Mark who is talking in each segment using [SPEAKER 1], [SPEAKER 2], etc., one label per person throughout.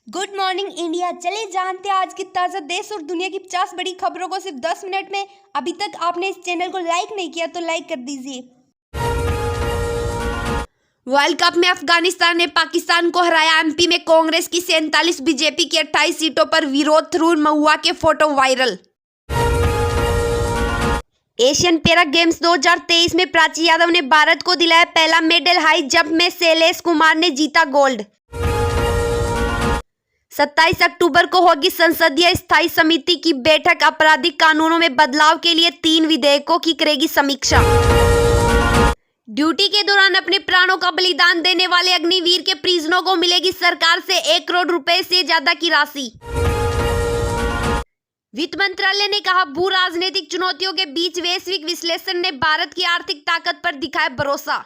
[SPEAKER 1] Good morning India. चलिए जानते हैं आज की ताज़ा देश और दुनिया की 50 बड़ी खबरों को सिर्फ 10 मिनट में। अभी तक आपने इस चैनल को लाइक नहीं किया तो लाइक कर दीजिए। वर्ल्ड कप में अफगानिस्तान ने पाकिस्तान को हराया। एमपी में कांग्रेस की 47, बीजेपी की 28 सीटों पर विरोध थ्रू महुआ के photo viral. Asian para games 2023 में प्राची यादव ने भारत को दिलाया पहला मेडल। हाई जंप में शैलेश कुमार ने जीता गोल्ड। 27 अक्टूबर को होगी संसदीय स्थायी समिति की बैठक। आपराधिक कानूनों में बदलाव के लिए 3 विधेयकों की करेगी समीक्षा। ड्यूटी के दौरान अपने प्राणों का बलिदान देने वाले अग्निवीर के परिजनों को मिलेगी सरकार से 1 करोड़ रुपए से ज्यादा की राशि। वित्त मंत्रालय ने कहा, भू राजनीतिक चुनौतियों के बीच वैश्विक विश्लेषण ने भारत की आर्थिक ताकत पर दिखाया भरोसा।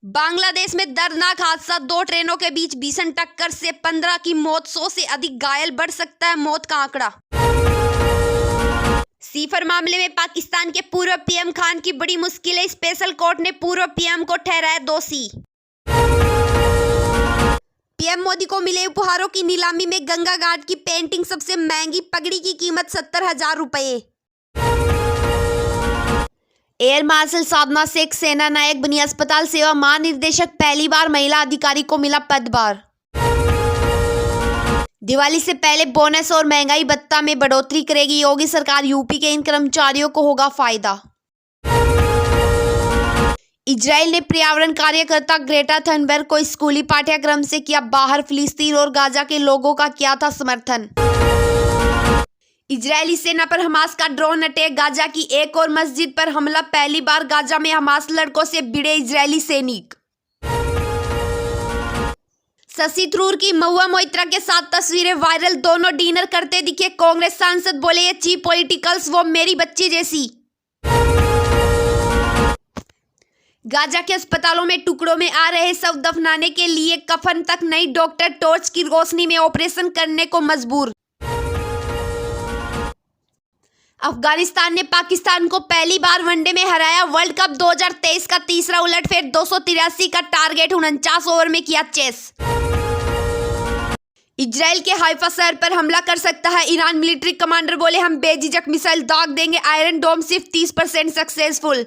[SPEAKER 1] बांग्लादेश में दर्दनाक हादसा, 2 ट्रेनों के बीच भीषण टक्कर से 15 की मौत, 100 से अधिक घायल, बढ़ सकता है मौत का आंकड़ा। सीफर मामले में पाकिस्तान के पूर्व पीएम खान की बड़ी मुश्किलें। स्पेशल कोर्ट ने पूर्व पीएम को ठहराया दोषी। पीएम मोदी को मिले उपहारों की नीलामी में गंगा घाट की पेंटिंग सबसे महंगी, पगड़ी की कीमत 70,000 रुपए। एयर मार्शल साधना शेख सेना नायक बनी अस्पताल सेवा महानिदेशक। पहली बार महिला अधिकारी को मिला पदभार। दिवाली से पहले बोनस और महंगाई भत्ता में बढ़ोतरी करेगी योगी सरकार। यूपी के इन कर्मचारियों को होगा फायदा। इजराइल ने पर्यावरण कार्यकर्ता ग्रेटा थनबर्ग को स्कूली पाठ्यक्रम से किया बाहर। फिलिस्तीन और गाजा के लोगों का किया था समर्थन। इजरायली सेना पर हमास का ड्रोन अटैक। गाजा की एक और मस्जिद पर हमला। पहली बार गाजा में हमास लड़कों से भिड़े इजरायली सैनिक। शशि थरूर की महुआ मोइत्रा के साथ तस्वीरें वायरल। दोनों डिनर करते दिखे। कांग्रेस सांसद बोले, ये चीप पॉलिटिकल्स, वो मेरी बच्ची जैसी। गाजा के अस्पतालों में टुकड़ों में आ रहे शव दफनाने के लिए कफन तक नहीं। डॉक्टर टॉर्च की रोशनी में ऑपरेशन करने को मजबूर। अफगानिस्तान ने पाकिस्तान को पहली बार वनडे में हराया। वर्ल्ड कप 2023 का तीसरा उलटफेर। 283 का टारगेट 49 ओवर में किया चेस। इजराइल के हाइफा शहर पर हमला कर सकता है ईरान। मिलिट्री कमांडर बोले, हम बेझिझक मिसाइल दाग देंगे। आयरन डोम सिर्फ 30% सक्सेसफुल।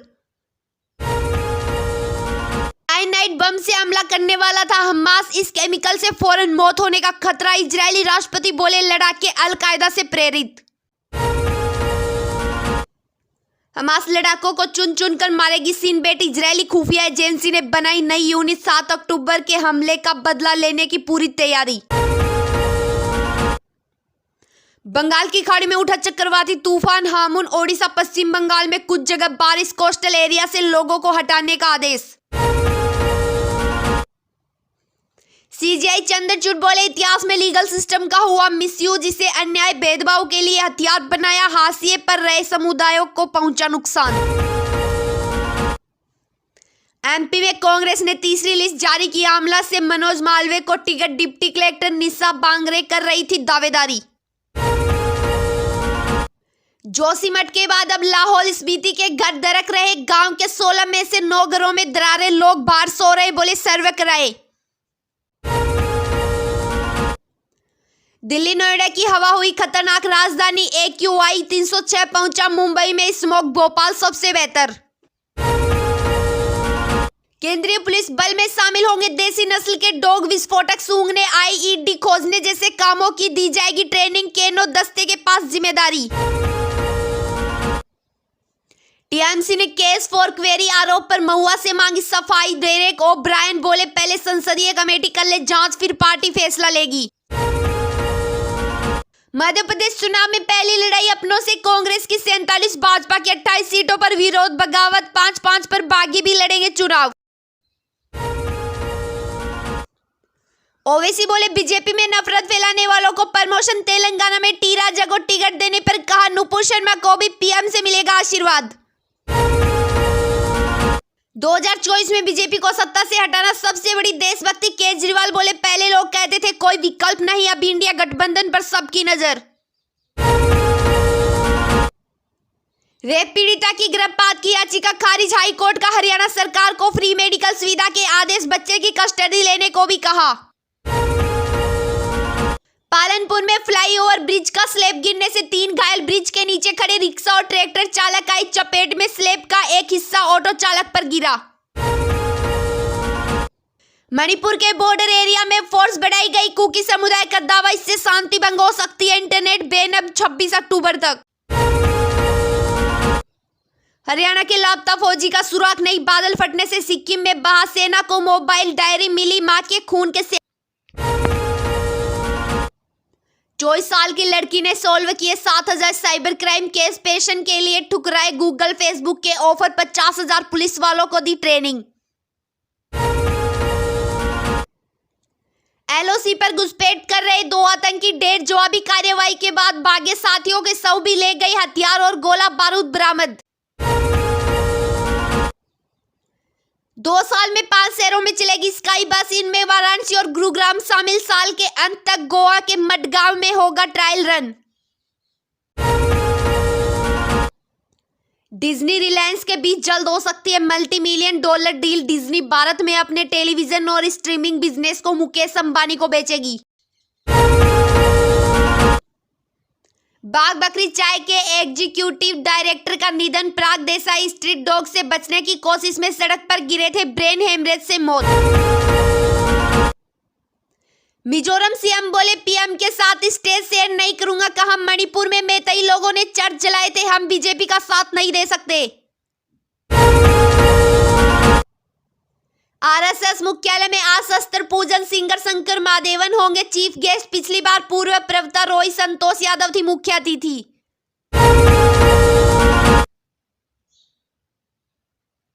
[SPEAKER 1] साइनाइड बम से हमला करने वाला था हमास। इस केमिकल से फौरन मौत होने का खतरा। इजरायली राष्ट्रपति बोले, लड़ाके अलकायदा से प्रेरित। हमास लड़ाकों को चुन चुन कर मारेगी सिन बेट। इजरायली खुफिया एजेंसी ने बनाई नई यूनिट। 7 अक्टूबर के हमले का बदला लेने की पूरी तैयारी। बंगाल की खाड़ी में उठा चक्रवाती तूफान हामुन। ओडिशा पश्चिम बंगाल में कुछ जगह बारिश। कोस्टल एरिया से लोगों को हटाने का आदेश। सीजीआई चंद्रचूड़ बोले, इतिहास में लीगल सिस्टम का हुआ मिसयूज। इसे अन्याय भेदभाव के लिए हथियार बनाया। हाशिए पर रहे समुदायों को पहुंचा नुकसान। एमपी में कांग्रेस ने तीसरी लिस्ट जारी की। आमला से मनोज मालवीय को टिकट। डिप्टी कलेक्टर निशा बांगरे कर रही थी दावेदारी। जोशीमठ के बाद अब लाहौल स्पीति के घर दरक रहे। गांव के 16 में से 9 घरों में दरारें। लोग बाहर सो रहे, बोले सर्वे कराए। दिल्ली नोएडा की हवा हुई खतरनाक। राजधानी AQI 306 पहुंचा। मुंबई में स्मोक। भोपाल सबसे बेहतर। केंद्रीय पुलिस बल में शामिल होंगे देसी नस्ल के डॉग। विस्फोटक सूंघने, IED खोजने जैसे कामों की दी जाएगी ट्रेनिंग। केनो दस्ते के पास जिम्मेदारी। टीएमसी ने केस फॉर क्वेरी आरोप पर महुआ से मांगी सफाई। डेरेक ओब्रायन बोले, पहले संसदीय कमेटी कर ले जांच, फिर पार्टी फैसला लेगी। मध्य प्रदेश चुनाव में पहली लड़ाई अपनों से। कांग्रेस की 47, भाजपा की 28 सीटों पर विरोध बगावत। 5-5 पर बागी भी लड़ेंगे चुनाव। ओवैसी बोले, बीजेपी में नफरत फैलाने वालों को प्रमोशन। तेलंगाना में टी राजा को टिकट देने पर कहा, नुपुर शर्मा को भी पीएम से मिलेगा आशीर्वाद। 2024 में बीजेपी को सत्ता से हटाना सबसे बड़ी देशभक्ति। केजरीवाल बोले, पहले लोग कहते थे कोई विकल्प नहीं, अब इंडिया गठबंधन पर सबकी नजर। रेप पीड़िता की गर्भपात की याचिका खारिज। हाई कोर्ट का हरियाणा सरकार को फ्री मेडिकल सुविधा के आदेश। बच्चे की कस्टडी लेने को भी कहा। पालनपुर में फ्लाईओवर ब्रिज का स्लैब गिरने से 3 घायल। ब्रिज के नीचे खड़े रिक्शा और ट्रैक्टर चालक आई चपेट में। स्लैब का एक हिस्सा ऑटो चालक पर गिरा। मणिपुर के बॉर्डर एरिया में फोर्स बढ़ाई गई। कुकी समुदाय का दावा, इससे शांति भंग हो सकती है। इंटरनेट बैन अब 26 अक्टूबर तक। हरियाणा के लापता फौजी का सुराग नहीं। बादल फटने से सिक्किम में बहा। सेना को मोबाइल डायरी मिली। मां के खून के 24 साल की लड़की ने सॉल्व किए 7000 साइबर क्राइम केस। पेशन के लिए ठुकराए गूगल फेसबुक के ऑफर। 50,000 पुलिस वालों को दी ट्रेनिंग। एलओसी पर घुसपैठ कर रहे 2 आतंकी ढेर। जवाबी कार्रवाई के बाद भागे। साथियों के शव भी ले गई। हथियार और गोला बारूद बरामद। 2 साल में 5 शहरों में चलेगी स्काई बस। इनमें वाराणसी और गुरुग्राम शामिल। साल के अंत तक गोवा के मडगांव में होगा ट्रायल रन। डिज्नी रिलायंस के बीच जल्द हो सकती है $multi million deal. Disney Bharat में अपने टेलीविजन और स्ट्रीमिंग बिजनेस को मुकेश अंबानी को बेचेगी। बाघ बकरी चाय के एग्जीक्यूटिव डायरेक्टर का निधन। प्राग देसाई स्ट्रीट डॉग से बचने की कोशिश में सड़क पर गिरे थे। ब्रेन हेमरेज से मौत। मिजोरम सीएम बोले, पीएम के साथ स्टेज शेयर नहीं करूंगा। कहा, मणिपुर में मैतेई लोगों ने चर्च जलाए थे। हम बीजेपी का साथ नहीं दे सकते। आरएसएस मुख्यालय में आज शस्त्र पूजन। सिंगर शंकर महादेवन होंगे चीफ गेस्ट। पिछली बार पूर्व प्रवक्ता रोहित संतोष यादव थी मुख्य अतिथि।